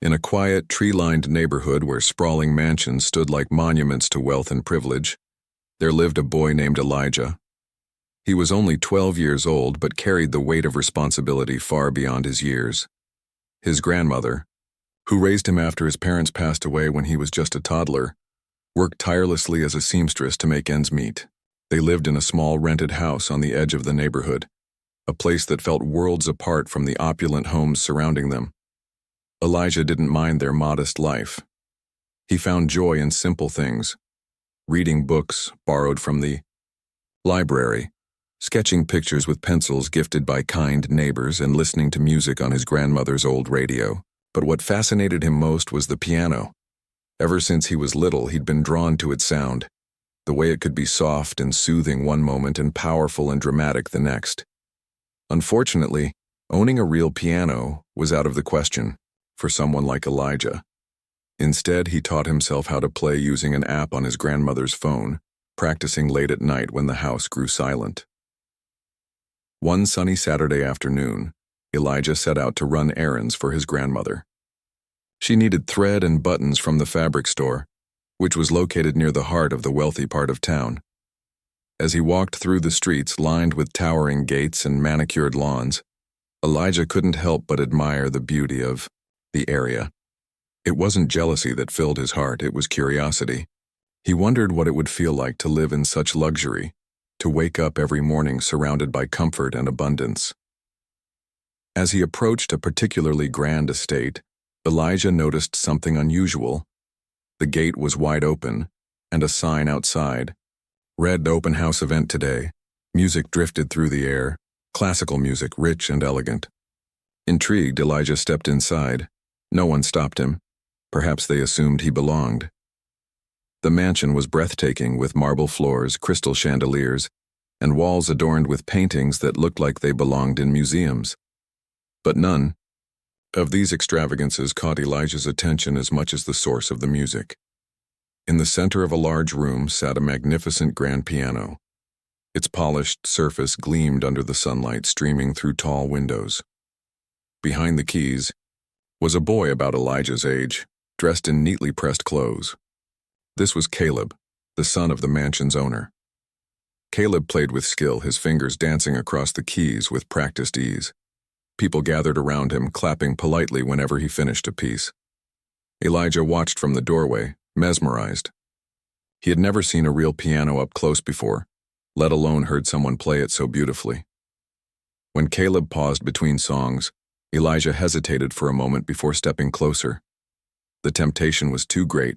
In a quiet, tree-lined neighborhood where sprawling mansions stood like monuments to wealth and privilege, there lived a boy named Elijah. He was only 12 years old but carried the weight of responsibility far beyond his years. His grandmother, who raised him after his parents passed away when he was just a toddler, worked tirelessly as a seamstress to make ends meet. They lived in a small rented house on the edge of the neighborhood, a place that felt worlds apart from the opulent homes surrounding them. Elijah didn't mind their modest life. He found joy in simple things: reading books borrowed from the library, sketching pictures with pencils gifted by kind neighbors, and listening to music on his grandmother's old radio. But what fascinated him most was the piano. Ever since he was little, he'd been drawn to its sound, the way it could be soft and soothing one moment and powerful and dramatic the next. Unfortunately, owning a real piano was out of the question for someone like Elijah. Instead, he taught himself how to play using an app on his grandmother's phone, practicing late at night when the house grew silent. One sunny Saturday afternoon, Elijah set out to run errands for his grandmother. She needed thread and buttons from the fabric store, which was located near the heart of the wealthy part of town. As he walked through the streets lined with towering gates and manicured lawns, Elijah couldn't help but admire the beauty of the area. It wasn't jealousy that filled his heart, it was curiosity. He wondered what it would feel like to live in such luxury, to wake up every morning surrounded by comfort and abundance. As he approached a particularly grand estate, Elijah noticed something unusual. The gate was wide open, and a sign outside read "Open House Event Today." Music drifted through the air, classical music, rich and elegant. Intrigued, Elijah stepped inside. No one stopped him. Perhaps they assumed he belonged. The mansion was breathtaking, with marble floors, crystal chandeliers, and walls adorned with paintings that looked like they belonged in museums. But none of these extravagances caught Elijah's attention as much as the source of the music. In the center of a large room sat a magnificent grand piano. Its polished surface gleamed under the sunlight streaming through tall windows. Behind the keys was a boy about Elijah's age, dressed in neatly pressed clothes. This was Caleb, the son of the mansion's owner. Caleb played with skill, his fingers dancing across the keys with practiced ease. People gathered around him, clapping politely whenever he finished a piece. Elijah watched from the doorway, mesmerized. He had never seen a real piano up close before, let alone heard someone play it so beautifully. When Caleb paused between songs, Elijah hesitated for a moment before stepping closer. The temptation was too great.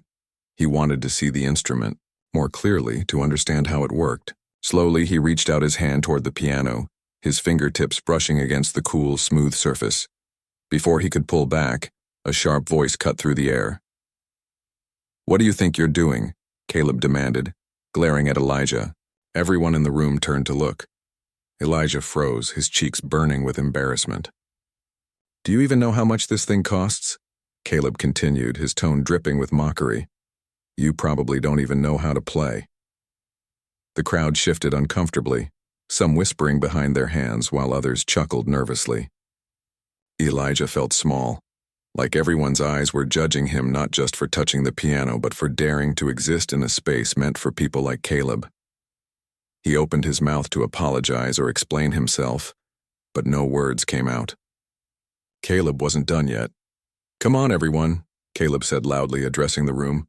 He wanted to see the instrument more clearly, to understand how it worked. Slowly, he reached out his hand toward the piano, his fingertips brushing against the cool, smooth surface. Before he could pull back, a sharp voice cut through the air. "What do you think you're doing?" Caleb demanded, glaring at Elijah. Everyone in the room turned to look. Elijah froze, his cheeks burning with embarrassment. "Do you even know how much this thing costs?" Caleb continued, his tone dripping with mockery. "You probably don't even know how to play." The crowd shifted uncomfortably, some whispering behind their hands while others chuckled nervously. Elijah felt small, like everyone's eyes were judging him not just for touching the piano but for daring to exist in a space meant for people like Caleb. He opened his mouth to apologize or explain himself, but no words came out. Caleb wasn't done yet. "Come on, everyone," Caleb said loudly, addressing the room.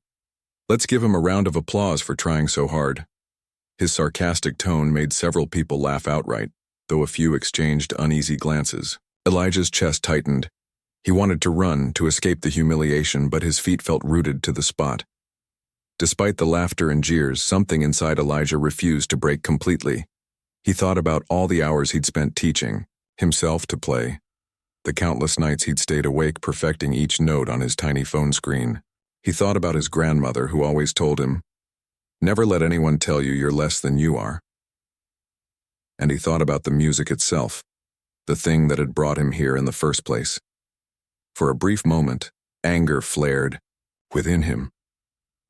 "Let's give him a round of applause for trying so hard." His sarcastic tone made several people laugh outright, though a few exchanged uneasy glances. Elijah's chest tightened. He wanted to run, to escape the humiliation, but his feet felt rooted to the spot. Despite the laughter and jeers, something inside Elijah refused to break completely. He thought about all the hours he'd spent teaching himself to play, the countless nights he'd stayed awake perfecting each note on his tiny phone screen. He thought about his grandmother, who always told him, "Never let anyone tell you you're less than you are." And he thought about the music itself, the thing that had brought him here in the first place. For a brief moment, anger flared within him.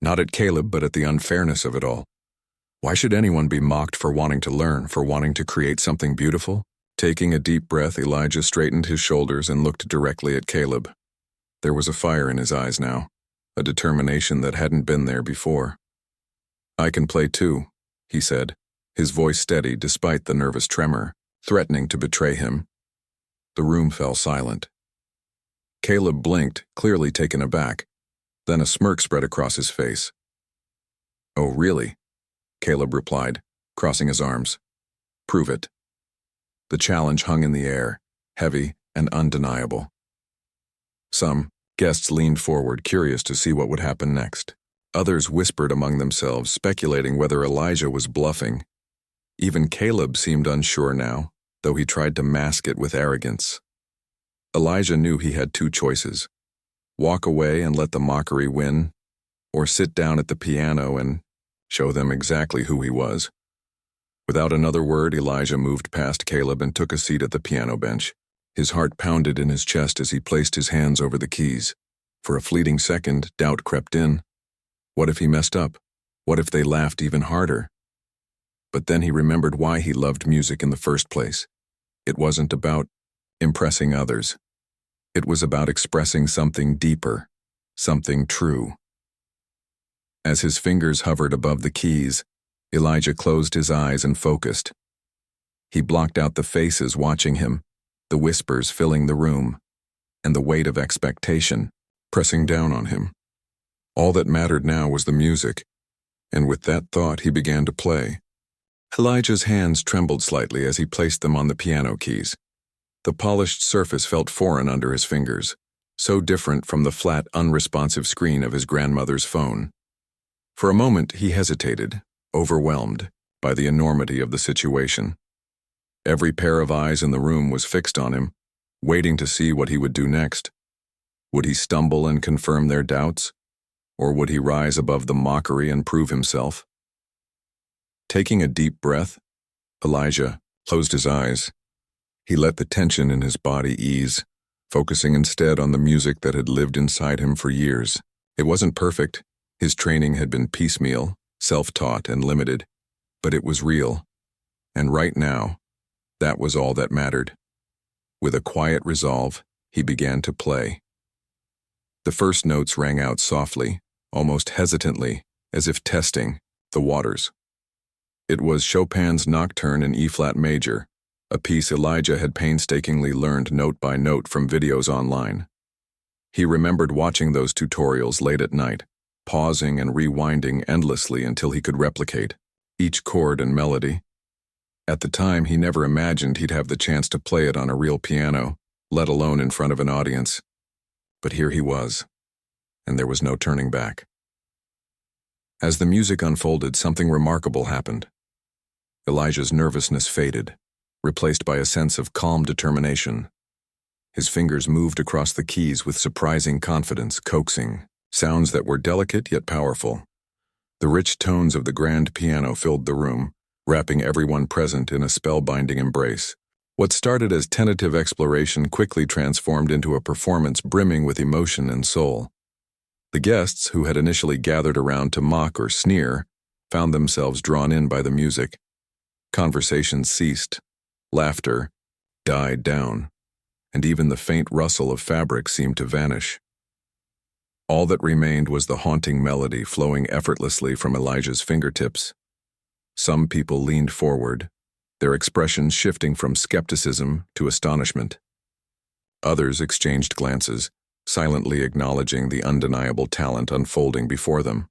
Not at Caleb, but at the unfairness of it all. Why should anyone be mocked for wanting to learn, for wanting to create something beautiful? Taking a deep breath, Elijah straightened his shoulders and looked directly at Caleb. There was a fire in his eyes now, a determination that hadn't been there before. "I can play too," he said, his voice steady despite the nervous tremor, threatening to betray him. The room fell silent. Caleb blinked, clearly taken aback. Then a smirk spread across his face. "Oh, really?" Caleb replied, crossing his arms. "Prove it." The challenge hung in the air, heavy and undeniable. Some guests leaned forward, curious to see what would happen next. Others whispered among themselves, speculating whether Elijah was bluffing. Even Caleb seemed unsure now, though he tried to mask it with arrogance. Elijah knew he had two choices: walk away and let the mockery win, or sit down at the piano and show them exactly who he was. Without another word, Elijah moved past Caleb and took a seat at the piano bench. His heart pounded in his chest as he placed his hands over the keys. For a fleeting second, doubt crept in. What if he messed up? What if they laughed even harder? But then he remembered why he loved music in the first place. It wasn't about impressing others. It was about expressing something deeper, something true. As his fingers hovered above the keys, Elijah closed his eyes and focused. He blocked out the faces watching him, the whispers filling the room, and the weight of expectation pressing down on him. All that mattered now was the music, and with that thought he began to play. Elijah's hands trembled slightly as he placed them on the piano keys. The polished surface felt foreign under his fingers, so different from the flat, unresponsive screen of his grandmother's phone. For a moment he hesitated, overwhelmed by the enormity of the situation. Every pair of eyes in the room was fixed on him, waiting to see what he would do next. Would he stumble and confirm their doubts? Or would he rise above the mockery and prove himself? Taking a deep breath, Elijah closed his eyes. He let the tension in his body ease, focusing instead on the music that had lived inside him for years. It wasn't perfect. His training had been piecemeal, self-taught, and limited, but it was real. And right now, that was all that mattered. With a quiet resolve, he began to play. The first notes rang out softly, almost hesitantly, as if testing the waters. It was Chopin's Nocturne in E-flat major, a piece Elijah had painstakingly learned note by note from videos online. He remembered watching those tutorials late at night, pausing and rewinding endlessly until he could replicate each chord and melody. At the time, he never imagined he'd have the chance to play it on a real piano, let alone in front of an audience. But here he was, and there was no turning back. As the music unfolded, something remarkable happened. Elijah's nervousness faded, replaced by a sense of calm determination. His fingers moved across the keys with surprising confidence, coaxing sounds that were delicate yet powerful. The rich tones of the grand piano filled the room, wrapping everyone present in a spellbinding embrace. What started as tentative exploration quickly transformed into a performance brimming with emotion and soul. The guests, who had initially gathered around to mock or sneer, found themselves drawn in by the music. Conversations ceased, laughter died down, and even the faint rustle of fabric seemed to vanish. All that remained was the haunting melody flowing effortlessly from Elijah's fingertips. Some people leaned forward, their expressions shifting from skepticism to astonishment. Others exchanged glances, silently acknowledging the undeniable talent unfolding before them.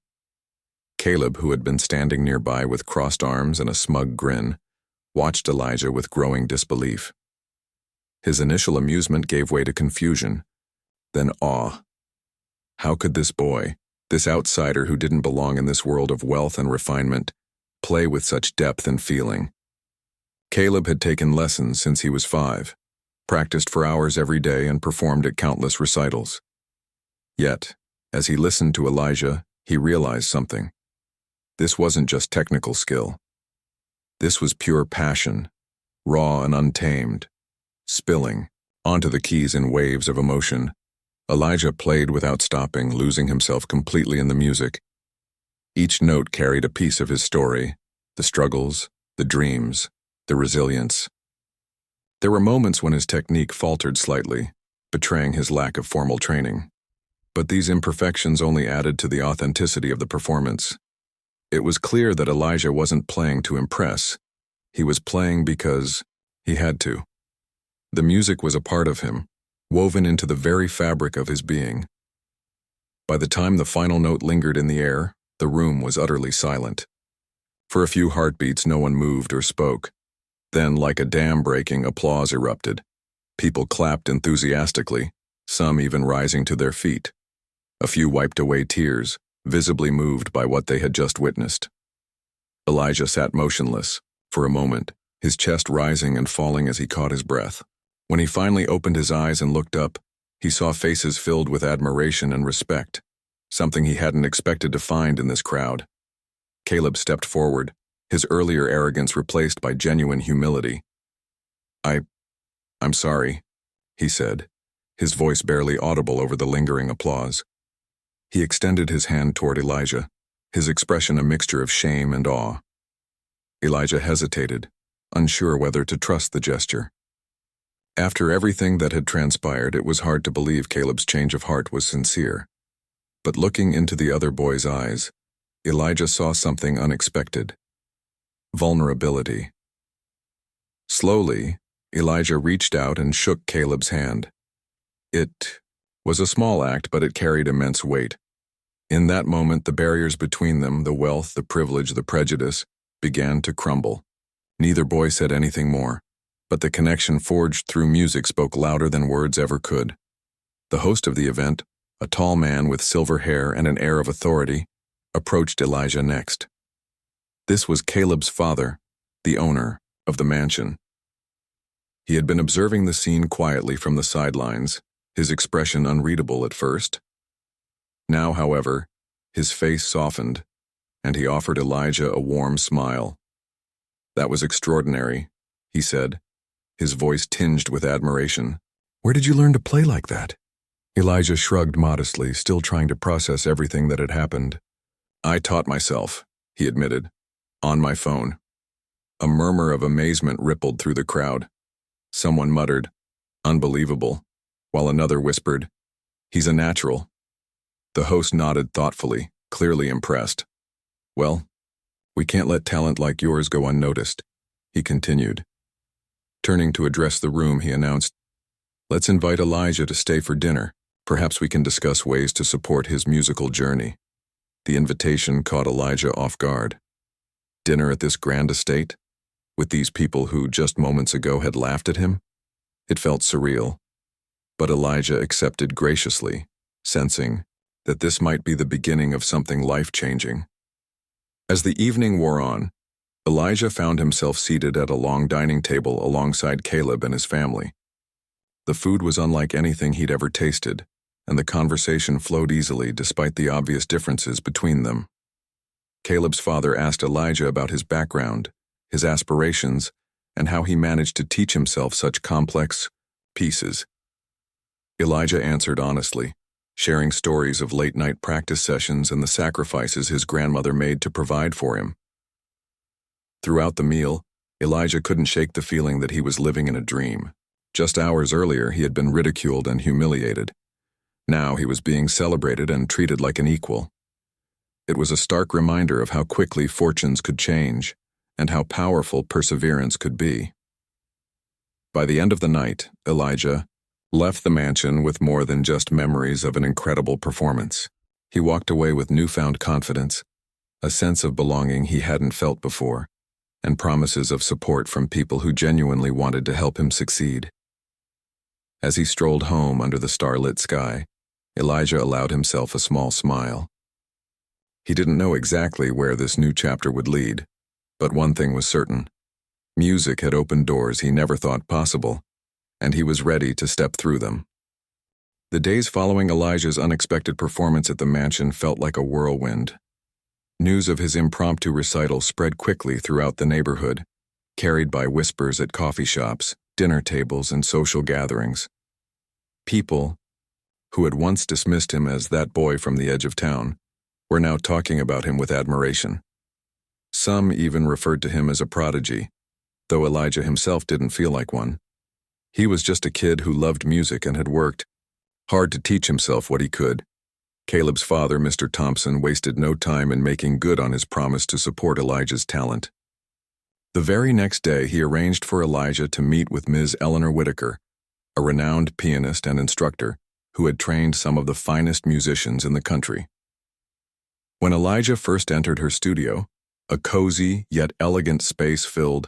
Caleb, who had been standing nearby with crossed arms and a smug grin, watched Elijah with growing disbelief. His initial amusement gave way to confusion, then awe. How could this boy, this outsider who didn't belong in this world of wealth and refinement, play with such depth and feeling? Caleb had taken lessons since he was 5, practiced for hours every day, and performed at countless recitals. Yet, as he listened to Elijah, he realized something. This wasn't just technical skill. This was pure passion, raw and untamed, spilling onto the keys in waves of emotion. Elijah played without stopping, losing himself completely in the music. Each note carried a piece of his story, the struggles, the dreams, the resilience. There were moments when his technique faltered slightly, betraying his lack of formal training. But these imperfections only added to the authenticity of the performance. It was clear that Elijah wasn't playing to impress. He was playing because he had to. The music was a part of him, woven into the very fabric of his being. By the time the final note lingered in the air, the room was utterly silent. For a few heartbeats, no one moved or spoke. Then, like a dam breaking, applause erupted. People clapped enthusiastically, some even rising to their feet. A few wiped away tears, visibly moved by what they had just witnessed. Elijah sat motionless, for a moment, his chest rising and falling as he caught his breath. When he finally opened his eyes and looked up, he saw faces filled with admiration and respect, something he hadn't expected to find in this crowd. Caleb stepped forward, his earlier arrogance replaced by genuine humility. I'm sorry, he said, his voice barely audible over the lingering applause. He extended his hand toward Elijah, his expression a mixture of shame and awe. Elijah hesitated, unsure whether to trust the gesture. After everything that had transpired, it was hard to believe Caleb's change of heart was sincere. But looking into the other boy's eyes, Elijah saw something unexpected. Vulnerability. Slowly, Elijah reached out and shook Caleb's hand. It was a small act, but it carried immense weight. In that moment, the barriers between them, the wealth, the privilege, the prejudice, began to crumble. Neither boy said anything more, but the connection forged through music spoke louder than words ever could. The host of the event, a tall man with silver hair and an air of authority, approached Elijah next. This was Caleb's father, the owner of the mansion. He had been observing the scene quietly from the sidelines, his expression unreadable at first. Now, however, his face softened, and he offered Elijah a warm smile. "That was extraordinary," he said, his voice tinged with admiration. "Where did you learn to play like that?" Elijah shrugged modestly, still trying to process everything that had happened. "I taught myself," he admitted, "on my phone." A murmur of amazement rippled through the crowd. Someone muttered, "Unbelievable," while another whispered, "He's a natural." The host nodded thoughtfully, clearly impressed. "Well, we can't let talent like yours go unnoticed," he continued. Turning to address the room, he announced, "Let's invite Elijah to stay for dinner. Perhaps we can discuss ways to support his musical journey." The invitation caught Elijah off guard. Dinner at this grand estate? With these people who just moments ago had laughed at him? It felt surreal. But Elijah accepted graciously, sensing that this might be the beginning of something life-changing. As the evening wore on, Elijah found himself seated at a long dining table alongside Caleb and his family. The food was unlike anything he'd ever tasted, and the conversation flowed easily despite the obvious differences between them. Caleb's father asked Elijah about his background, his aspirations, and how he managed to teach himself such complex pieces. Elijah answered honestly, sharing stories of late-night practice sessions and the sacrifices his grandmother made to provide for him. Throughout the meal, Elijah couldn't shake the feeling that he was living in a dream. Just hours earlier, he had been ridiculed and humiliated. Now he was being celebrated and treated like an equal. It was a stark reminder of how quickly fortunes could change, and how powerful perseverance could be. By the end of the night, Elijah left the mansion with more than just memories of an incredible performance. He walked away with newfound confidence, a sense of belonging he hadn't felt before, and promises of support from people who genuinely wanted to help him succeed. As he strolled home under the starlit sky, Elijah allowed himself a small smile. He didn't know exactly where this new chapter would lead, but one thing was certain. Music had opened doors he never thought possible, and he was ready to step through them. The days following Elijah's unexpected performance at the mansion felt like a whirlwind. News of his impromptu recital spread quickly throughout the neighborhood, carried by whispers at coffee shops, dinner tables, and social gatherings. People, who had once dismissed him as that boy from the edge of town, were now talking about him with admiration. Some even referred to him as a prodigy, though Elijah himself didn't feel like one. He was just a kid who loved music and had worked hard to teach himself what he could. Caleb's father, Mr. Thompson, wasted no time in making good on his promise to support Elijah's talent. The very next day, he arranged for Elijah to meet with Ms. Eleanor Whitaker, a renowned pianist and instructor who had trained some of the finest musicians in the country. When Elijah first entered her studio, a cozy yet elegant space filled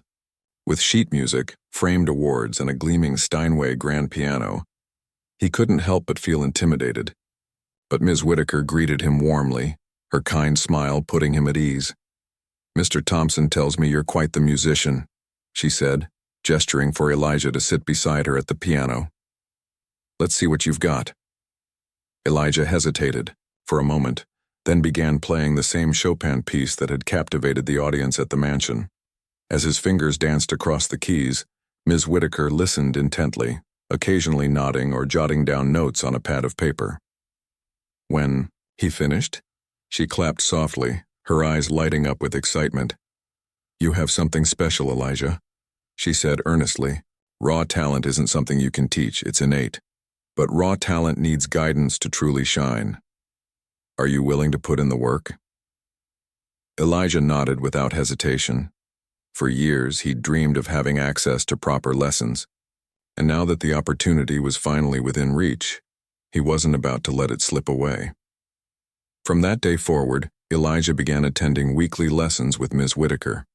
with sheet music, framed awards, and a gleaming Steinway grand piano, he couldn't help but feel intimidated. But Ms. Whitaker greeted him warmly, her kind smile putting him at ease. "Mr. Thompson tells me you're quite the musician," she said, gesturing for Elijah to sit beside her at the piano. "Let's see what you've got." Elijah hesitated for a moment, then began playing the same Chopin piece that had captivated the audience at the mansion. As his fingers danced across the keys, Ms. Whitaker listened intently, occasionally nodding or jotting down notes on a pad of paper. When he finished, she clapped softly, her eyes lighting up with excitement. "You have something special, Elijah," she said earnestly. "Raw talent isn't something you can teach, it's innate. But raw talent needs guidance to truly shine. Are you willing to put in the work?" Elijah nodded without hesitation. For years, he'd dreamed of having access to proper lessons, and now that the opportunity was finally within reach, he wasn't about to let it slip away. From that day forward, Elijah began attending weekly lessons with Ms. Whitaker.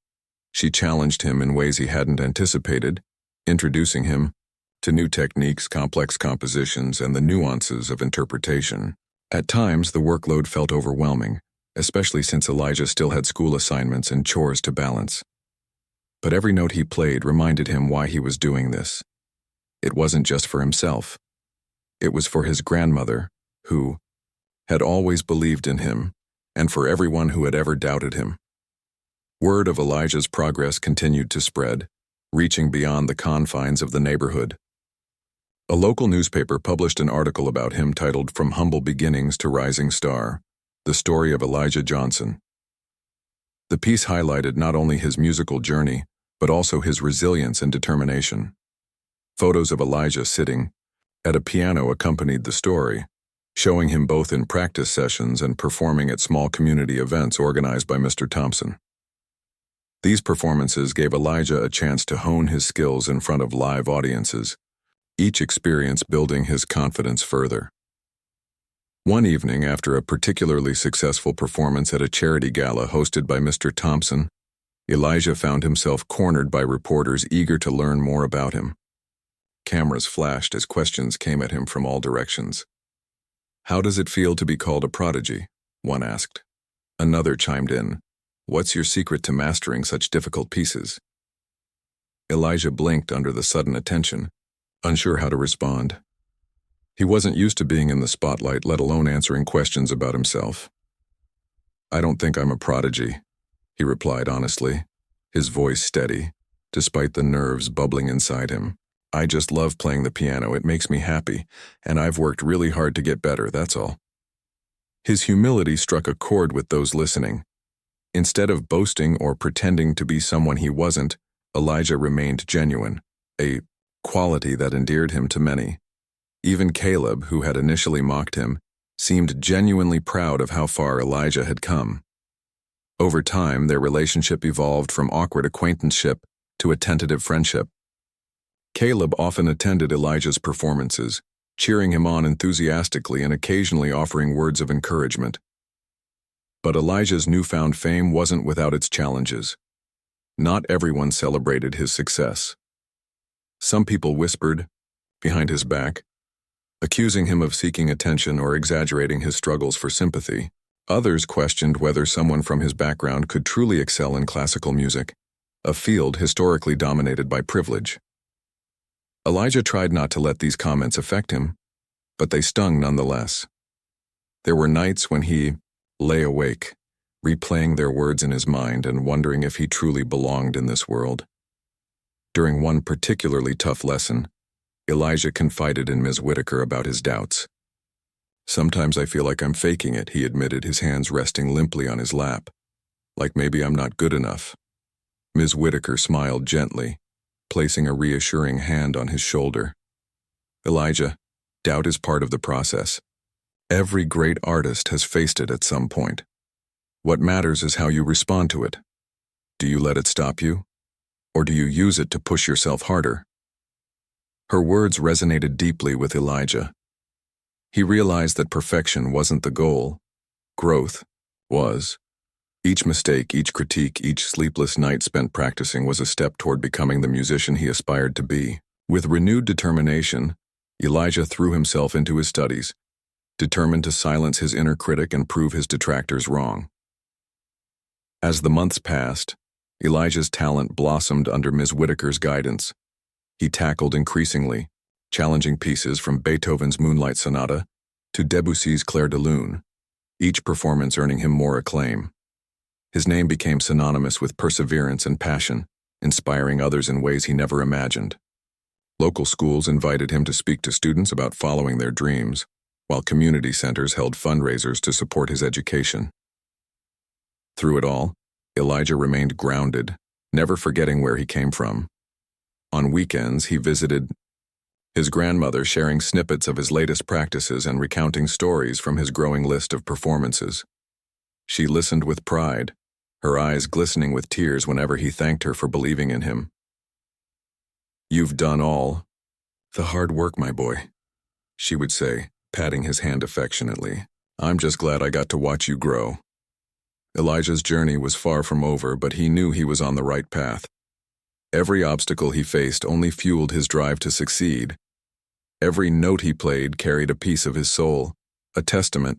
She challenged him in ways he hadn't anticipated, introducing him to new techniques, complex compositions, and the nuances of interpretation. At times, the workload felt overwhelming, especially since Elijah still had school assignments and chores to balance. But every note he played reminded him why he was doing this. It wasn't just for himself. It was for his grandmother, who had always believed in him, and for everyone who had ever doubted him. Word of Elijah's progress continued to spread, reaching beyond the confines of the neighborhood. A local newspaper published an article about him titled "From Humble Beginnings to Rising Star: The Story of Elijah Johnson." The piece highlighted not only his musical journey, but also his resilience and determination. Photos of Elijah sitting at a piano accompanied the story, showing him both in practice sessions and performing at small community events organized by Mr. Thompson. These performances gave Elijah a chance to hone his skills in front of live audiences, each experience building his confidence further. One evening, after a particularly successful performance at a charity gala hosted by Mr. Thompson, Elijah found himself cornered by reporters eager to learn more about him. Cameras flashed as questions came at him from all directions. "How does it feel to be called a prodigy?" one asked. Another chimed in, "What's your secret to mastering such difficult pieces?" Elijah blinked under the sudden attention, unsure how to respond. He wasn't used to being in the spotlight, let alone answering questions about himself. "I don't think I'm a prodigy," he replied honestly, his voice steady, despite the nerves bubbling inside him. "I just love playing the piano, it makes me happy, and I've worked really hard to get better, that's all." His humility struck a chord with those listening. Instead of boasting or pretending to be someone he wasn't, Elijah remained genuine, a quality that endeared him to many. Even Caleb, who had initially mocked him, seemed genuinely proud of how far Elijah had come. Over time, their relationship evolved from awkward acquaintanceship to a tentative friendship. Caleb often attended Elijah's performances, cheering him on enthusiastically and occasionally offering words of encouragement. But Elijah's newfound fame wasn't without its challenges. Not everyone celebrated his success. Some people whispered behind his back, accusing him of seeking attention or exaggerating his struggles for sympathy. Others questioned whether someone from his background could truly excel in classical music, a field historically dominated by privilege. Elijah tried not to let these comments affect him, but they stung nonetheless. There were nights when he lay awake, replaying their words in his mind and wondering if he truly belonged in this world. During one particularly tough lesson, Elijah confided in Ms. Whitaker about his doubts. "Sometimes I feel like I'm faking it," he admitted, his hands resting limply on his lap. "Like maybe I'm not good enough." Ms. Whitaker smiled gently, placing a reassuring hand on his shoulder. "Elijah, doubt is part of the process. Every great artist has faced it at some point. What matters is how you respond to it. Do you let it stop you? Or do you use it to push yourself harder? Her words resonated deeply with Elijah. He realized that perfection wasn't the goal. Growth was. Each mistake, each critique, each sleepless night spent practicing was a step toward becoming the musician he aspired to be. With renewed determination, Elijah threw himself into his studies, determined to silence his inner critic and prove his detractors wrong. As the months passed, Elijah's talent blossomed under Ms. Whitaker's guidance. He tackled increasingly, challenging pieces from Beethoven's Moonlight Sonata to Debussy's Clair de Lune, each performance earning him more acclaim. His name became synonymous with perseverance and passion, inspiring others in ways he never imagined. Local schools invited him to speak to students about following their dreams, while community centers held fundraisers to support his education. Through it all, Elijah remained grounded, never forgetting where he came from. On weekends, he visited his grandmother, sharing snippets of his latest practices and recounting stories from his growing list of performances. She listened with pride, her eyes glistening with tears whenever he thanked her for believing in him. "You've done all the hard work, my boy," she would say, patting his hand affectionately. "I'm just glad I got to watch you grow." Elijah's journey was far from over, but he knew he was on the right path. Every obstacle he faced only fueled his drive to succeed. Every note he played carried a piece of his soul, a testament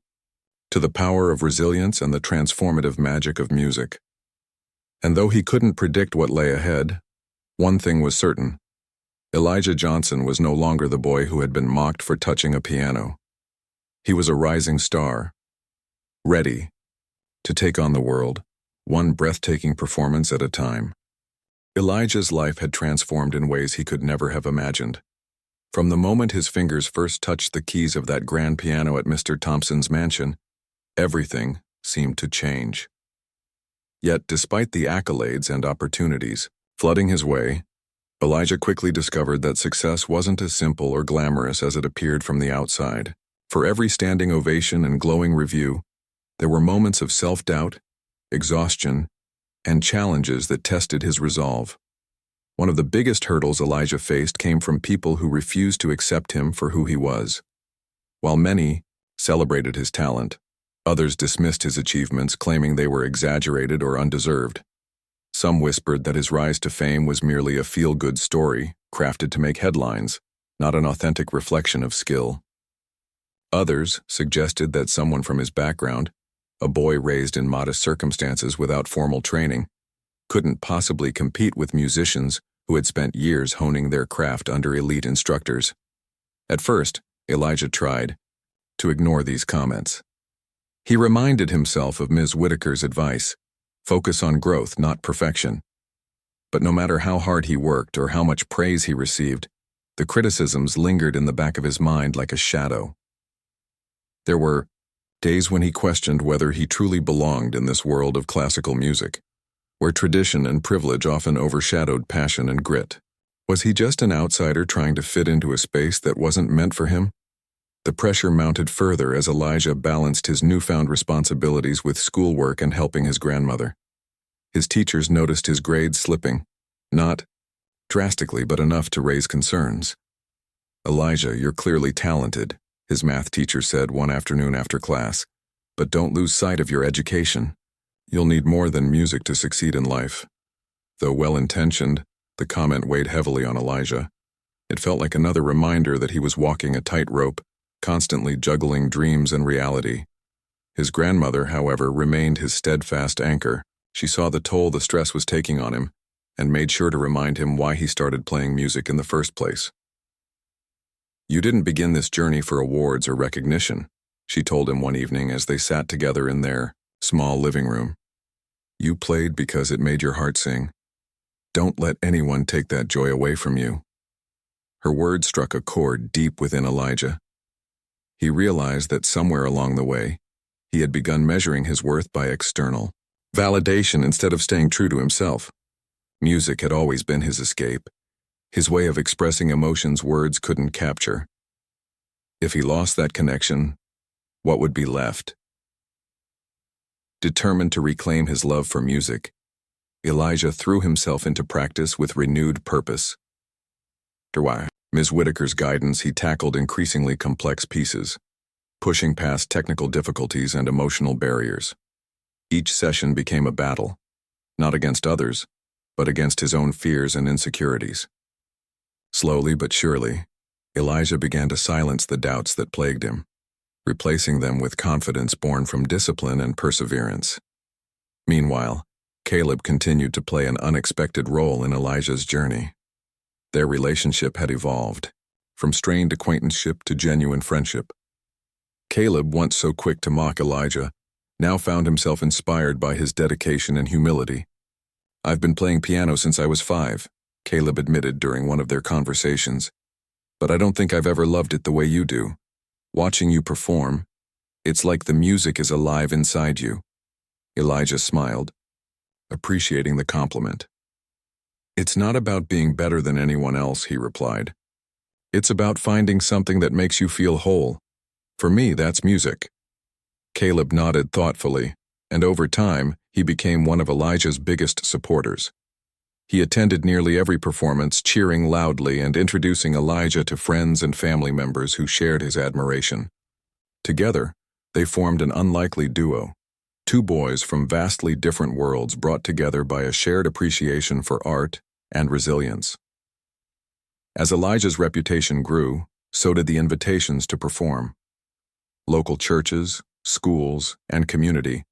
to the power of resilience and the transformative magic of music. And though he couldn't predict what lay ahead, one thing was certain. Elijah Johnson was no longer the boy who had been mocked for touching a piano. He was a rising star, ready to take on the world, one breathtaking performance at a time. Elijah's life had transformed in ways he could never have imagined. From the moment his fingers first touched the keys of that grand piano at Mr. Thompson's mansion, everything seemed to change. Yet, despite the accolades and opportunities flooding his way, Elijah quickly discovered that success wasn't as simple or glamorous as it appeared from the outside. For every standing ovation and glowing review, there were moments of self-doubt, exhaustion, and challenges that tested his resolve. One of the biggest hurdles Elijah faced came from people who refused to accept him for who he was. While many celebrated his talent, others dismissed his achievements, claiming they were exaggerated or undeserved. Some whispered that his rise to fame was merely a feel-good story, crafted to make headlines, not an authentic reflection of skill. Others suggested that someone from his background, a boy raised in modest circumstances without formal training, couldn't possibly compete with musicians who had spent years honing their craft under elite instructors. At first, Elijah tried to ignore these comments. He reminded himself of Ms. Whitaker's advice: focus on growth, not perfection. But no matter how hard he worked or how much praise he received, the criticisms lingered in the back of his mind like a shadow. There were days when he questioned whether he truly belonged in this world of classical music, where tradition and privilege often overshadowed passion and grit. Was he just an outsider trying to fit into a space that wasn't meant for him? The pressure mounted further as Elijah balanced his newfound responsibilities with schoolwork and helping his grandmother. His teachers noticed his grades slipping, not drastically but enough to raise concerns. "Elijah, you're clearly talented," his math teacher said one afternoon after class, "but don't lose sight of your education. You'll need more than music to succeed in life." Though well-intentioned, the comment weighed heavily on Elijah. It felt like another reminder that he was walking a tightrope, constantly juggling dreams and reality. His grandmother, however, remained his steadfast anchor. She saw the toll the stress was taking on him, and made sure to remind him why he started playing music in the first place. "You didn't begin this journey for awards or recognition," she told him one evening as they sat together in their small living room. "You played because it made your heart sing. Don't let anyone take that joy away from you." Her words struck a chord deep within Elijah. He realized that somewhere along the way, he had begun measuring his worth by external validation instead of staying true to himself. Music had always been his escape, his way of expressing emotions words couldn't capture. If he lost that connection, What would be left? Determined to reclaim his love for music, Elijah threw himself into practice with renewed purpose. Through Ms. Whitaker's guidance, he tackled increasingly complex pieces, pushing past technical difficulties and emotional barriers. Each session became a battle, not against others, but against his own fears and insecurities. Slowly but surely, Elijah began to silence the doubts that plagued him, replacing them with confidence born from discipline and perseverance. Meanwhile, Caleb continued to play an unexpected role in Elijah's journey. Their relationship had evolved, from strained acquaintanceship to genuine friendship. Caleb, once so quick to mock Elijah, now found himself inspired by his dedication and humility. "I've been playing piano since I was 5, Caleb admitted during one of their conversations. "But I don't think I've ever loved it the way you do. Watching you perform, it's like the music is alive inside you." Elijah smiled, appreciating the compliment. "It's not about being better than anyone else," he replied. "It's about finding something that makes you feel whole. For me, that's music." Caleb nodded thoughtfully, and over time, he became one of Elijah's biggest supporters. He attended nearly every performance, cheering loudly and introducing Elijah to friends and family members who shared his admiration. Together, they formed an unlikely duo, two boys from vastly different worlds brought together by a shared appreciation for art and resilience. As Elijah's reputation grew, so did the invitations to perform. Local churches, schools, and community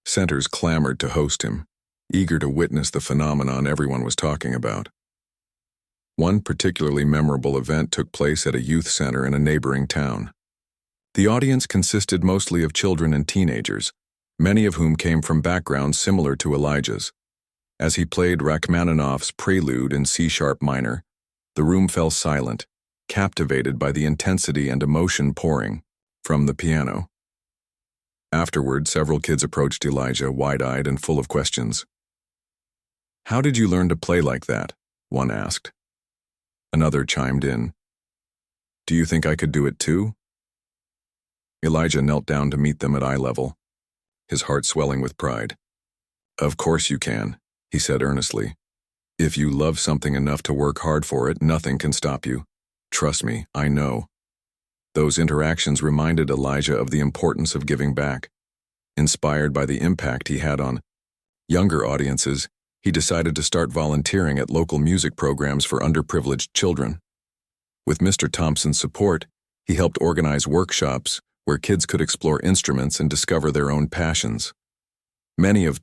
centers clamored to host him, eager to witness the phenomenon everyone was talking about. One particularly memorable event took place at a youth center in a neighboring town. The audience consisted mostly of children and teenagers, many of whom came from backgrounds similar to Elijah's. As he played Rachmaninoff's Prelude in C-sharp minor, the room fell silent, captivated by the intensity and emotion pouring from the piano. Afterward, several kids approached Elijah, wide-eyed and full of questions. "How did you learn to play like that?" one asked. Another chimed in. "Do you think I could do it too?" Elijah knelt down to meet them at eye level, his heart swelling with pride. "Of course you can," he said earnestly. "If you love something enough to work hard for it, nothing can stop you. Trust me, I know." Those interactions reminded Elijah of the importance of giving back. Inspired by the impact he had on younger audiences, he decided to start volunteering at local music programs for underprivileged children. With Mr. Thompson's support, he helped organize workshops where kids could explore instruments and discover their own passions. Many of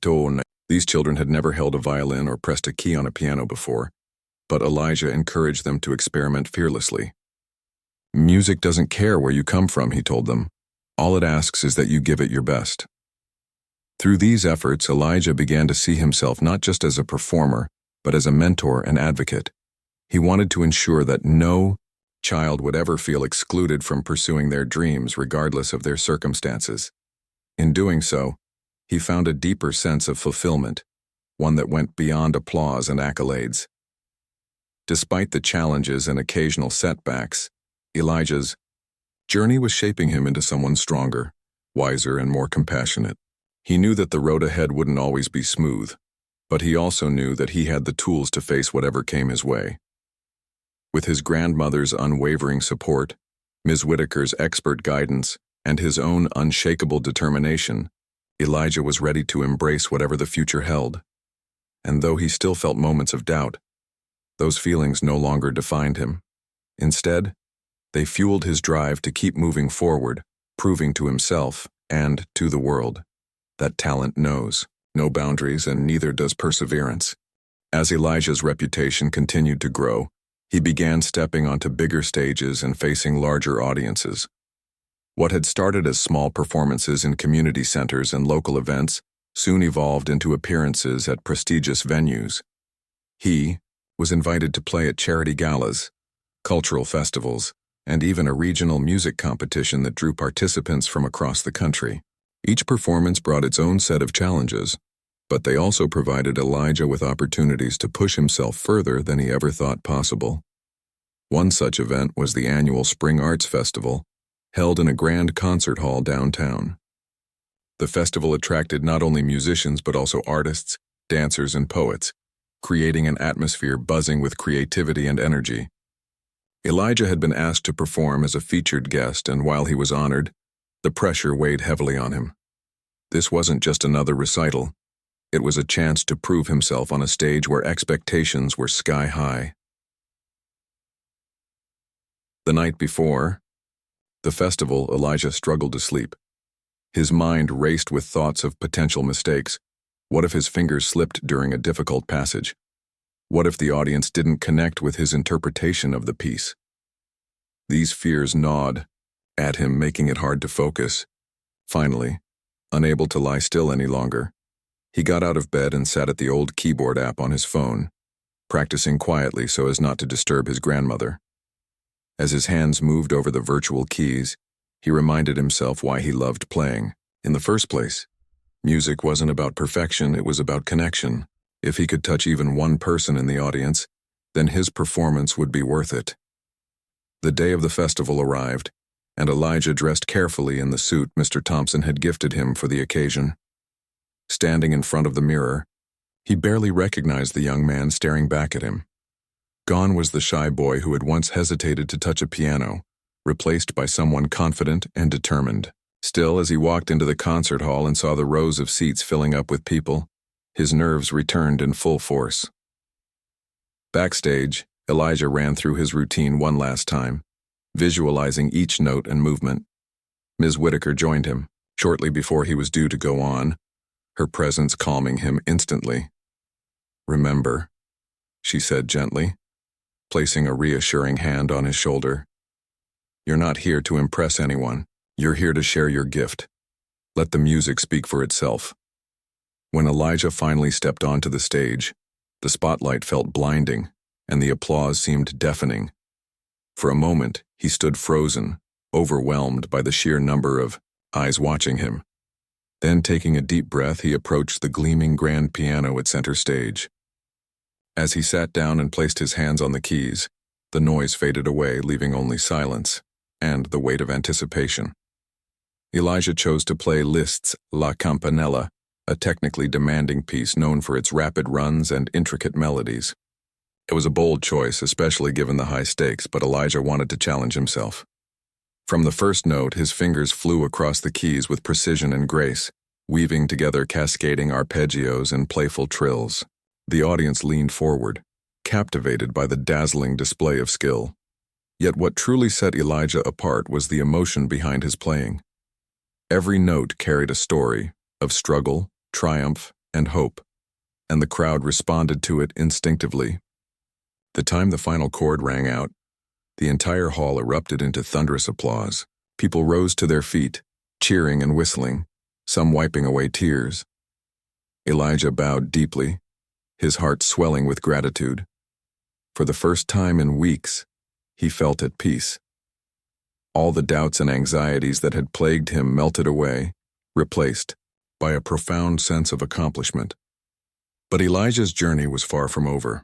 these children had never held a violin or pressed a key on a piano before, but Elijah encouraged them to experiment fearlessly. "Music doesn't care where you come from," he told them. "All it asks is that you give it your best." Through these efforts, Elijah began to see himself not just as a performer, but as a mentor and advocate. He wanted to ensure that no child would ever feel excluded from pursuing their dreams regardless of their circumstances. In doing so, he found a deeper sense of fulfillment, one that went beyond applause and accolades. Despite the challenges and occasional setbacks, Elijah's journey was shaping him into someone stronger, wiser, and more compassionate. He knew that the road ahead wouldn't always be smooth, but he also knew that he had the tools to face whatever came his way. With his grandmother's unwavering support, Ms. Whitaker's expert guidance, and his own unshakable determination, Elijah was ready to embrace whatever the future held. And though he still felt moments of doubt, those feelings no longer defined him. Instead, they fueled his drive to keep moving forward, proving to himself and to the world that talent knows no boundaries and neither does perseverance. As Elijah's reputation continued to grow, he began stepping onto bigger stages and facing larger audiences. What had started as small performances in community centers and local events soon evolved into appearances at prestigious venues. He was invited to play at charity galas, cultural festivals, and even a regional music competition that drew participants from across the country. Each performance brought its own set of challenges, but they also provided Elijah with opportunities to push himself further than he ever thought possible. One such event was the annual Spring Arts Festival, held in a grand concert hall downtown. The festival attracted not only musicians but also artists, dancers, and poets, creating an atmosphere buzzing with creativity and energy. Elijah had been asked to perform as a featured guest, and while he was honored, the pressure weighed heavily on him. This wasn't just another recital. It was a chance to prove himself on a stage where expectations were sky high. The night before the festival, Elijah struggled to sleep. His mind raced with thoughts of potential mistakes. What if his fingers slipped during a difficult passage? What if the audience didn't connect with his interpretation of the piece? These fears gnawed at him, making it hard to focus. Finally, unable to lie still any longer, he got out of bed and sat at the old keyboard app on his phone, practicing quietly so as not to disturb his grandmother. As his hands moved over the virtual keys, he reminded himself why he loved playing in the first place. Music wasn't about perfection, it was about connection. If he could touch even one person in the audience, then his performance would be worth it. The day of the festival arrived, and Elijah dressed carefully in the suit Mr. Thompson had gifted him for the occasion. Standing in front of the mirror, he barely recognized the young man staring back at him. Gone was the shy boy who had once hesitated to touch a piano, replaced by someone confident and determined. Still, as he walked into the concert hall and saw the rows of seats filling up with people, his nerves returned in full force. Backstage, Elijah ran through his routine one last time, visualizing each note and movement. Ms. Whitaker joined him, shortly before he was due to go on, her presence calming him instantly. "Remember," she said gently, placing a reassuring hand on his shoulder. "You're not here to impress anyone. You're here to share your gift. Let the music speak for itself." When Elijah finally stepped onto the stage, the spotlight felt blinding, and the applause seemed deafening. For a moment, he stood frozen, overwhelmed by the sheer number of eyes watching him. Then, taking a deep breath, he approached the gleaming grand piano at center stage. As he sat down and placed his hands on the keys, the noise faded away, leaving only silence and the weight of anticipation. Elijah chose to play Liszt's La Campanella, a technically demanding piece known for its rapid runs and intricate melodies. It was a bold choice, especially given the high stakes, but Elijah wanted to challenge himself. From the first note, his fingers flew across the keys with precision and grace, weaving together cascading arpeggios and playful trills. The audience leaned forward, captivated by the dazzling display of skill. Yet what truly set Elijah apart was the emotion behind his playing. Every note carried a story of struggle, triumph, and hope, and the crowd responded to it instinctively. The time the final chord rang out, the entire hall erupted into thunderous applause. People rose to their feet, cheering and whistling, some wiping away tears. Elijah bowed deeply, his heart swelling with gratitude. For the first time in weeks, he felt at peace. All the doubts and anxieties that had plagued him melted away, replaced by a profound sense of accomplishment. But Elijah's journey was far from over.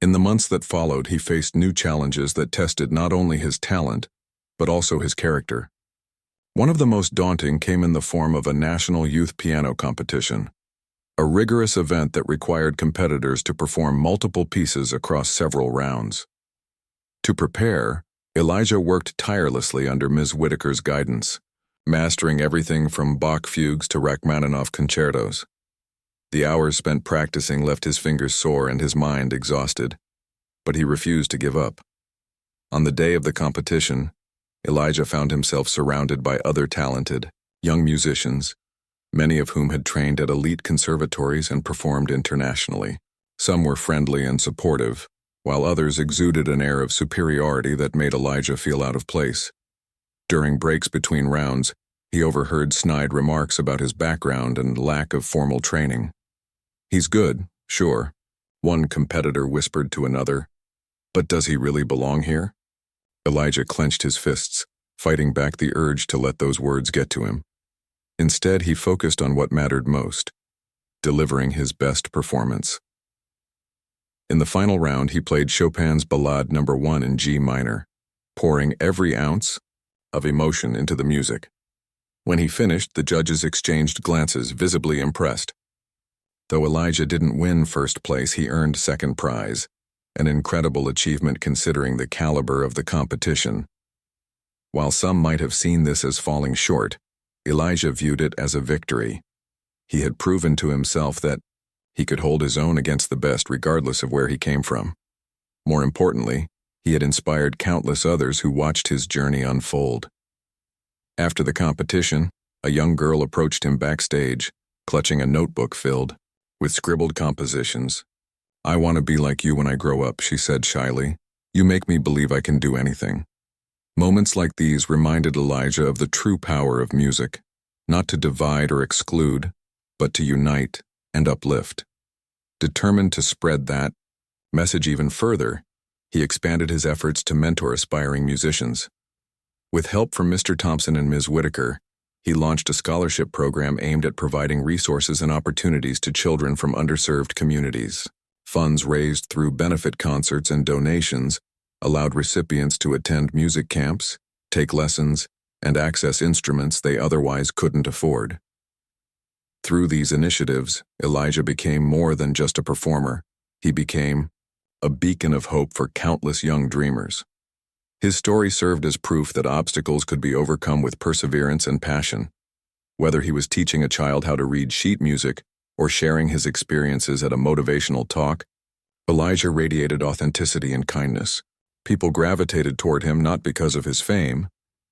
In the months that followed, he faced new challenges that tested not only his talent, but also his character. One of the most daunting came in the form of a national youth piano competition, a rigorous event that required competitors to perform multiple pieces across several rounds. To prepare, Elijah worked tirelessly under Ms. Whitaker's guidance, mastering everything from Bach fugues to Rachmaninoff concertos. The hours spent practicing left his fingers sore and his mind exhausted, but he refused to give up. On the day of the competition, Elijah found himself surrounded by other talented, young musicians, many of whom had trained at elite conservatories and performed internationally. Some were friendly and supportive, while others exuded an air of superiority that made Elijah feel out of place. During breaks between rounds, he overheard snide remarks about his background and lack of formal training. "He's good, sure," one competitor whispered to another, "but does he really belong here?" Elijah clenched his fists, fighting back the urge to let those words get to him. Instead, he focused on what mattered most, delivering his best performance. In the final round, he played Chopin's Ballade No. 1 in G minor, pouring every ounce of emotion into the music. When he finished, the judges exchanged glances, visibly impressed. Though Elijah didn't win first place, he earned second prize, an incredible achievement considering the caliber of the competition. While some might have seen this as falling short, Elijah viewed it as a victory. He had proven to himself that he could hold his own against the best regardless of where he came from. More importantly, he had inspired countless others who watched his journey unfold. After the competition, a young girl approached him backstage, clutching a notebook filled with scribbled compositions. "I want to be like you when I grow up," she said shyly. "You make me believe I can do anything." Moments like these reminded Elijah of the true power of music, not to divide or exclude, but to unite and uplift. Determined to spread that message even further, he expanded his efforts to mentor aspiring musicians. With help from Mr. Thompson and Ms. Whitaker, he launched a scholarship program aimed at providing resources and opportunities to children from underserved communities. Funds raised through benefit concerts and donations allowed recipients to attend music camps, take lessons, and access instruments they otherwise couldn't afford. Through these initiatives, Elijah became more than just a performer. He became a beacon of hope for countless young dreamers. His story served as proof that obstacles could be overcome with perseverance and passion. Whether he was teaching a child how to read sheet music or sharing his experiences at a motivational talk, Elijah radiated authenticity and kindness. People gravitated toward him not because of his fame,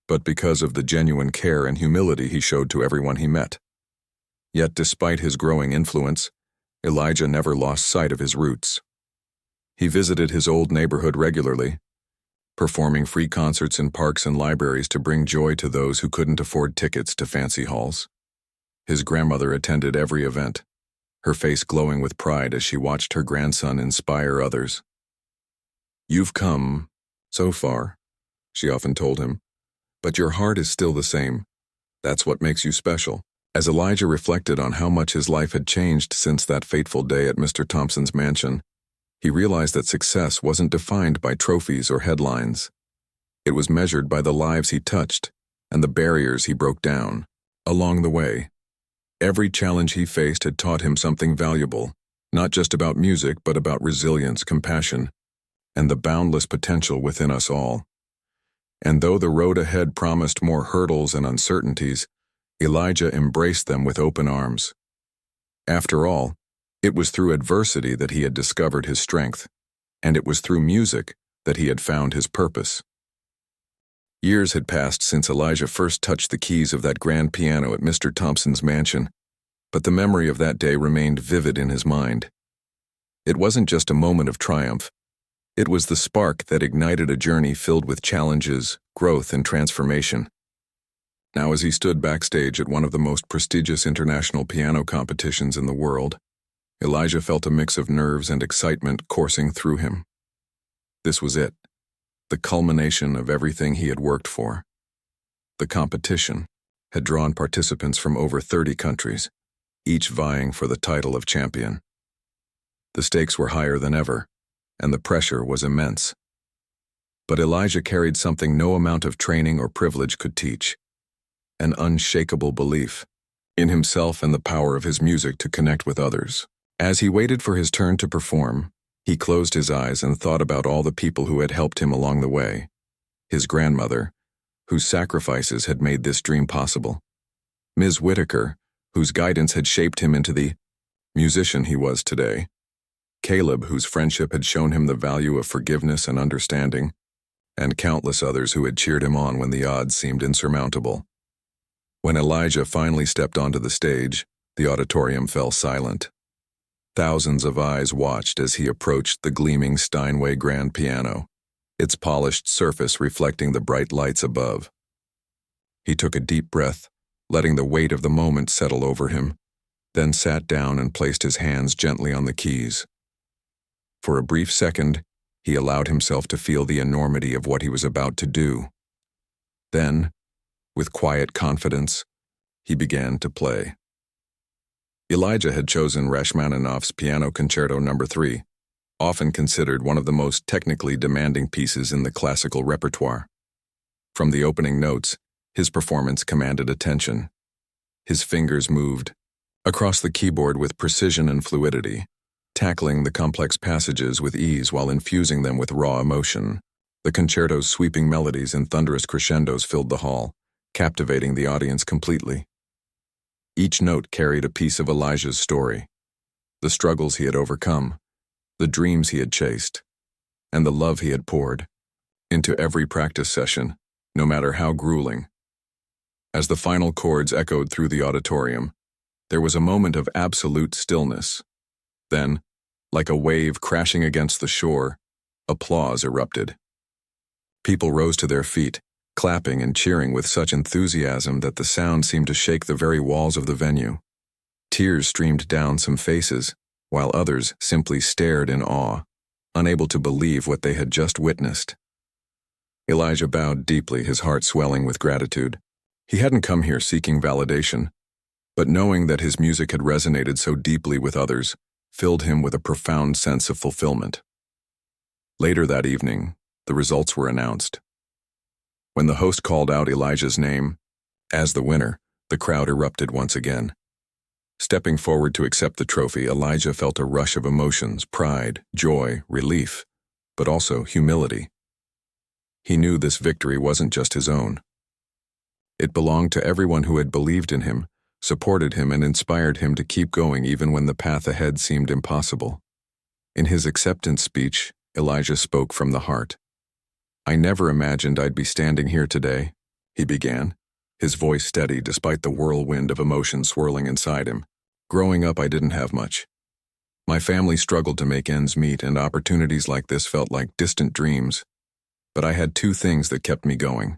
but because of the genuine care and humility he showed to everyone he met. Yet despite his growing influence, Elijah never lost sight of his roots. He visited his old neighborhood regularly, performing free concerts in parks and libraries to bring joy to those who couldn't afford tickets to fancy halls. His grandmother attended every event, her face glowing with pride as she watched her grandson inspire others. "You've come so far," she often told him, "but your heart is still the same. That's what makes you special." As Elijah reflected on how much his life had changed since that fateful day at Mr. Thompson's mansion, he realized that success wasn't defined by trophies or headlines. It was measured by the lives he touched and the barriers he broke down. Along the way, every challenge he faced had taught him something valuable, not just about music, but about resilience, compassion, and the boundless potential within us all. And though the road ahead promised more hurdles and uncertainties, Elijah embraced them with open arms. After all, it was through adversity that he had discovered his strength, and it was through music that he had found his purpose. Years had passed since Elijah first touched the keys of that grand piano at Mr. Thompson's mansion, but the memory of that day remained vivid in his mind. It wasn't just a moment of triumph. It was the spark that ignited a journey filled with challenges, growth, and transformation. Now, as he stood backstage at one of the most prestigious international piano competitions in the world, Elijah felt a mix of nerves and excitement coursing through him. This was it, the culmination of everything he had worked for. The competition had drawn participants from over 30 countries, each vying for the title of champion. The stakes were higher than ever, and the pressure was immense. But Elijah carried something no amount of training or privilege could teach: an unshakable belief in himself and the power of his music to connect with others. As he waited for his turn to perform, he closed his eyes and thought about all the people who had helped him along the way. His grandmother, whose sacrifices had made this dream possible. Ms. Whitaker, whose guidance had shaped him into the musician he was today. Caleb, whose friendship had shown him the value of forgiveness and understanding. And countless others who had cheered him on when the odds seemed insurmountable. When Elijah finally stepped onto the stage, the auditorium fell silent. Thousands of eyes watched as he approached the gleaming Steinway grand piano, its polished surface reflecting the bright lights above. He took a deep breath, letting the weight of the moment settle over him, then sat down and placed his hands gently on the keys. For a brief second, he allowed himself to feel the enormity of what he was about to do. Then, with quiet confidence, he began to play. Elijah had chosen Rachmaninoff's Piano Concerto No. 3, often considered one of the most technically demanding pieces in the classical repertoire. From the opening notes, his performance commanded attention. His fingers moved across the keyboard with precision and fluidity, tackling the complex passages with ease while infusing them with raw emotion. The concerto's sweeping melodies and thunderous crescendos filled the hall, captivating the audience completely. Each note carried a piece of Elijah's story, the struggles he had overcome, the dreams he had chased, and the love he had poured into every practice session, no matter how grueling. As the final chords echoed through the auditorium, there was a moment of absolute stillness. Then, like a wave crashing against the shore, applause erupted. People rose to their feet, clapping and cheering with such enthusiasm that the sound seemed to shake the very walls of the venue. Tears streamed down some faces, while others simply stared in awe, unable to believe what they had just witnessed. Elijah bowed deeply, his heart swelling with gratitude. He hadn't come here seeking validation, but knowing that his music had resonated so deeply with others filled him with a profound sense of fulfillment. Later that evening, the results were announced. When the host called out Elijah's name as the winner, the crowd erupted once again. Stepping forward to accept the trophy, Elijah felt a rush of emotions: pride, joy, relief, but also humility. He knew this victory wasn't just his own. It belonged to everyone who had believed in him, supported him, and inspired him to keep going even when the path ahead seemed impossible. In his acceptance speech, Elijah spoke from the heart. "I never imagined I'd be standing here today," he began, his voice steady despite the whirlwind of emotion swirling inside him. "Growing up, I didn't have much. My family struggled to make ends meet, and opportunities like this felt like distant dreams. But I had two things that kept me going: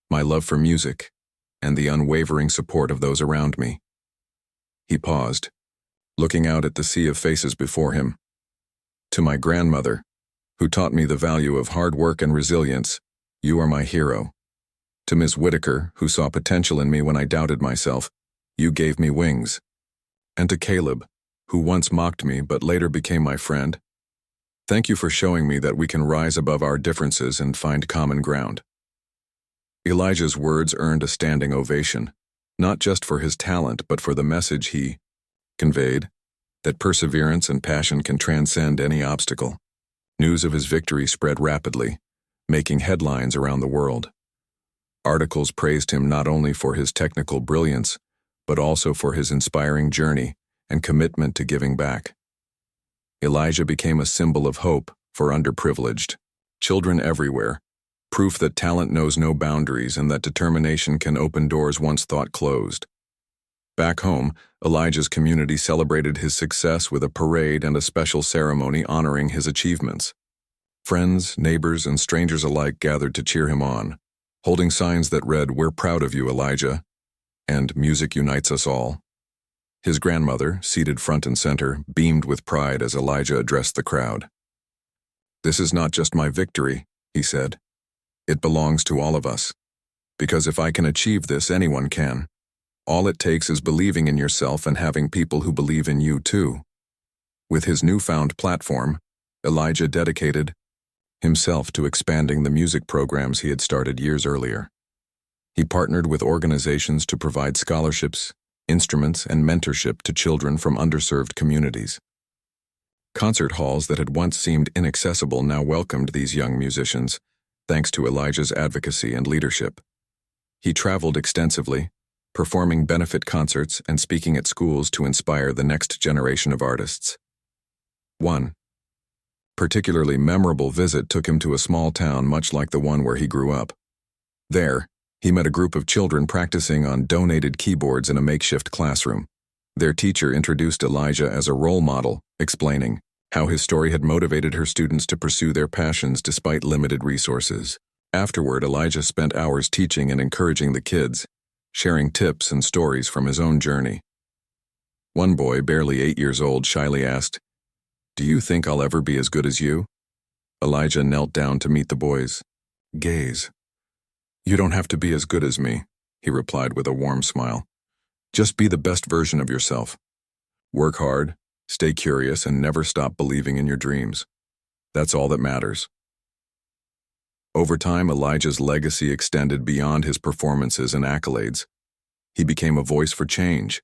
my love for music and the unwavering support of those around me." He paused, looking out at the sea of faces before him. "To my grandmother, who taught me the value of hard work and resilience, you are my hero. To Ms. Whitaker, who saw potential in me when I doubted myself, you gave me wings. And to Caleb, who once mocked me but later became my friend, thank you for showing me that we can rise above our differences and find common ground." Elijah's words earned a standing ovation, not just for his talent but for the message he conveyed, that perseverance and passion can transcend any obstacle. News of his victory spread rapidly, making headlines around the world. Articles praised him not only for his technical brilliance, but also for his inspiring journey and commitment to giving back. Elijah became a symbol of hope for underprivileged children everywhere, proof that talent knows no boundaries and that determination can open doors once thought closed. Back home, Elijah's community celebrated his success with a parade and a special ceremony honoring his achievements. Friends, neighbors, and strangers alike gathered to cheer him on, holding signs that read, "We're proud of you, Elijah," and "Music unites us all." His grandmother, seated front and center, beamed with pride as Elijah addressed the crowd. "This is not just my victory," he said. "It belongs to all of us. Because if I can achieve this, anyone can. All it takes is believing in yourself and having people who believe in you too." With his newfound platform, Elijah dedicated himself to expanding the music programs he had started years earlier. He partnered with organizations to provide scholarships, instruments, and mentorship to children from underserved communities. Concert halls that had once seemed inaccessible now welcomed these young musicians, thanks to Elijah's advocacy and leadership. He traveled extensively, performing benefit concerts and speaking at schools to inspire the next generation of artists. One particularly memorable visit took him to a small town much like the one where he grew up. There, he met a group of children practicing on donated keyboards in a makeshift classroom. Their teacher introduced Elijah as a role model, explaining how his story had motivated her students to pursue their passions despite limited resources. Afterward, Elijah spent hours teaching and encouraging the kids, sharing tips and stories from his own journey. One boy, barely 8 years old, shyly asked, "Do you think I'll ever be as good as you?" Elijah knelt down to meet the boy's gaze. "You don't have to be as good as me," he replied with a warm smile. "Just be the best version of yourself. Work hard, stay curious, and never stop believing in your dreams. That's all that matters." Over time, Elijah's legacy extended beyond his performances and accolades. He became a voice for change,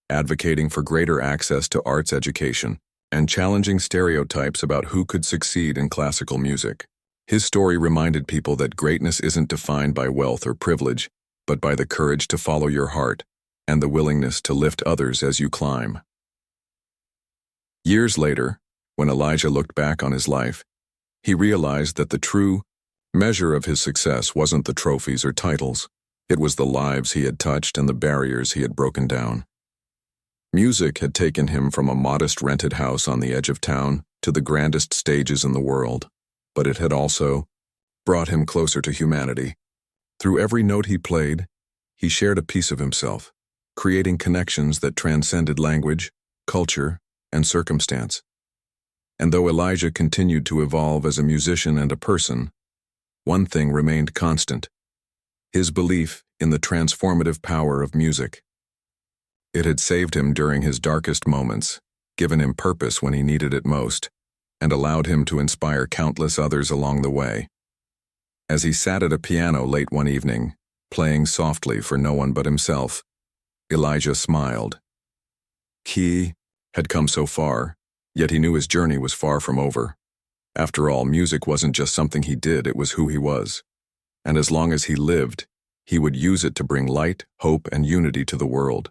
advocating for greater access to arts education and challenging stereotypes about who could succeed in classical music. His story reminded people that greatness isn't defined by wealth or privilege, but by the courage to follow your heart and the willingness to lift others as you climb. Years later, when Elijah looked back on his life, he realized that the true measure of his success wasn't the trophies or titles. It was the lives he had touched and the barriers he had broken down. Music had taken him from a modest rented house on the edge of town to the grandest stages in the world, but it had also brought him closer to humanity. Through every note he played, he shared a piece of himself, creating connections that transcended language, culture, and circumstance. And though Elijah continued to evolve as a musician and a person, one thing remained constant: his belief in the transformative power of music. It had saved him during his darkest moments, given him purpose when he needed it most, and allowed him to inspire countless others along the way. As he sat at a piano late one evening, playing softly for no one but himself, Elijah smiled. He had come so far, yet he knew his journey was far from over. After all, music wasn't just something he did, it was who he was. And as long as he lived, he would use it to bring light, hope, and unity to the world.